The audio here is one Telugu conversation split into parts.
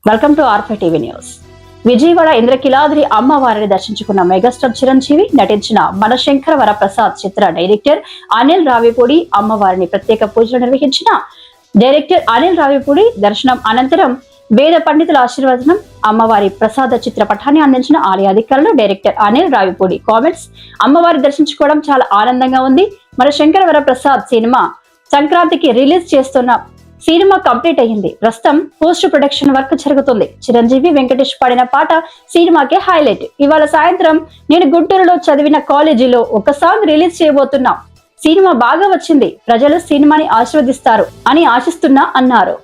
Welcome to R5 TV news. Vijayawada Indrakeeladri అమ్మవారిని దర్శించుకున్న మెగాస్టార్ చిరంజీవి నటించిన మనశంకర వరప్రసాద్ చిత్ర డైరెక్టర్ అనిల్ రావిపూడి అమ్మవారిని ప్రత్యేక పూజలు నిర్వహించిన డైరెక్టర్ అనిల్ రావిపూడి దర్శనం అనంతరం వేద పండితుల ఆశీర్వచనం అమ్మవారి ప్రసాద చిత్రపటాన్ని అందించిన ఆలయ అధికారులు డైరెక్టర్ అనిల్ రావిపూడి కామెంట్స్. అమ్మవారి దర్శించుకోవడం చాలా ఆనందంగా ఉంది. మనశంకర వరప్రసాద్ సినిమా సంక్రాంతికి రిలీజ్ చేస్తున్న సినిమా కంప్లీట్ అయ్యింది. ప్రస్తుతం పోస్ట్ ప్రొడక్షన్ వర్క్ జరుగుతుంది. చిరంజీవి వెంకటేష్ పాడిన పాట సినిమాకే హైలైట్. ఇవాళ సాయంత్రం నేను గుంటూరులో చదివిన కాలేజీలో ఒక సాంగ్ రిలీజ్ చేయబోతున్నాం. సినిమా బాగా వచ్చింది. ప్రజలు సినిమాని ఆశీర్వదిస్తారు అని ఆశిస్తున్నా అన్నారు.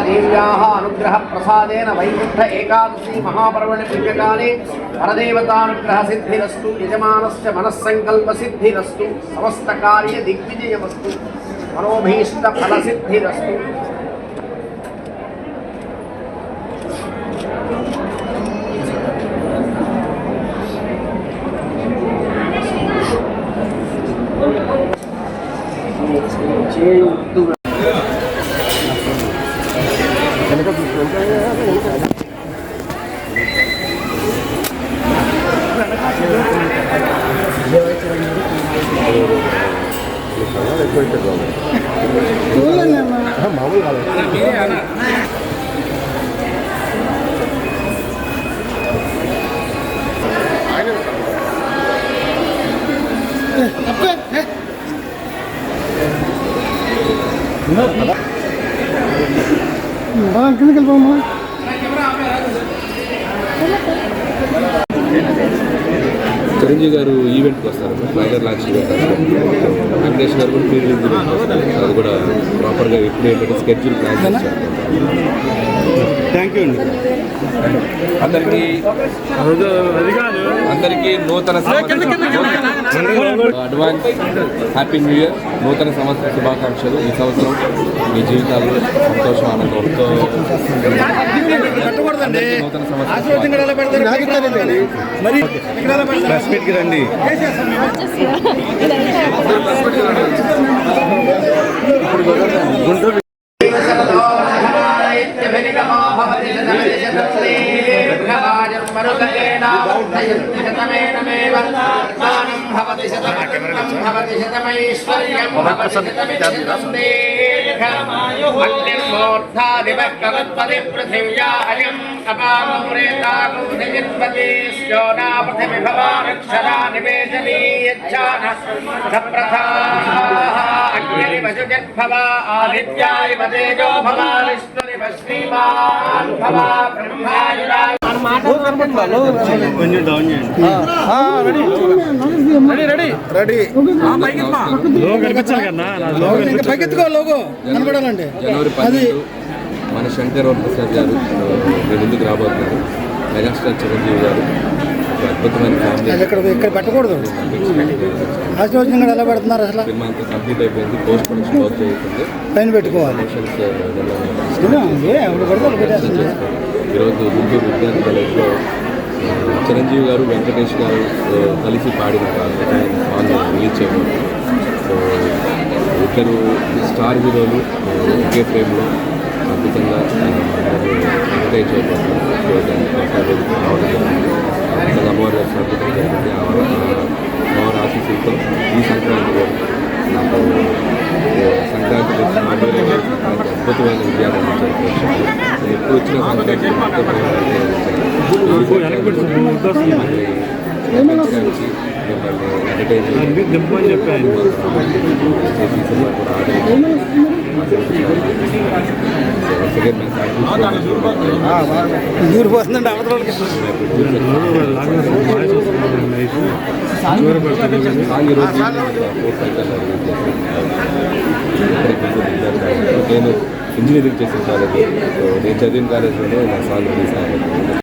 देव्याः अनुग्रह प्रसादेन वैकुंठ एकादशी महापर्वणि पुण्यकाले परदेवतानुग्रह सिद्धिरस्तु यजमानस्य मनस्संकल्प सिद्धिरस्तु समस्त कार्य दिग्विजयमस्तु मनोभीष्ट फल सिद्धिरस्तु. చిరంజీవి గారు ఈవెంట్కి వస్తారు, టైగర్ లాంచ్ ఈవెంట్. వెంకటేష్ గారు కూడా ప్రీ రిలీజ్ ఈవెంట్ వస్తారు. అది కూడా ప్రాపర్గా ఎప్పుడు ఏంటంటే స్కెడ్యూల్ ప్లాన్ చేస్తారు. థ్యాంక్ యూ అండి. అందరికీ నూతన అడ్వాన్స్ హ్యాపీ న్యూ ఇయర్, నూతన సంవత్సర శుభాకాంక్షలు. ఈ సంవత్సరం మీ జీవితాల్లో సంతోషం ఆనందంతో నూతన సంవత్సరం రండి. గుంటూరు ఆదిత్యాయ తేజో భవానిశ్వరి శ్రీమాన్ భవా బ్రహ్మాయురాయ కొంచెం డౌన్ చేయండి. రెడీ కనిపించాలి కన్నా. కనపడాలండి. జనవరి 12 మన శంకర్ వరప్రసాద్ గారు మీ ముందుకు రాబోతున్నారు. మెగాస్టార్ చిరంజీవి గారు ఒక అద్భుతమైన ఫ్యామిలీ. ఇక్కడ పెట్టకూడదు. ఆశీర్వచనం ఎలా పెడుతున్నారు? అసలు సినిమా అంతా కంప్లీట్ అయిపోయింది. పోస్ట్ ప్రొడక్షన్ వర్క్ జరుగుతుంది. పైన పెట్టుకోవాలి. ఈరోజు గుంటూరు విద్యార్థి కాలేజ్లో చిరంజీవి గారు వెంకటేష్ గారు కలిసి పాడిన సాంగ్ రిలీజ్ చేయబోతున్నారు. సో ఇద్దరు స్టార్ హీరోలు ఒకే ఫ్రేమ్లో అద్భుతంగా ఎంకరేజ్ చేయబోతున్నారు. అమ్మవారి అద్భుతంగా జరిగింది. అమ్మవారి ఆశీస్సులతో ఈ సంక్రాంతి నాకు సంక్రాంతి అద్భుతమైన విజయాలు అందించారు. ఎప్పుడు వచ్చిన సంక్రాంతి దూరిపోతుందండి. అవతల నేను ఇంజనీరింగ్ చేసిన కాలేజ్, నేను చదివిన కాలేజ్లోనే నా సాంగ్ రిలీజ్ అయ్యాను.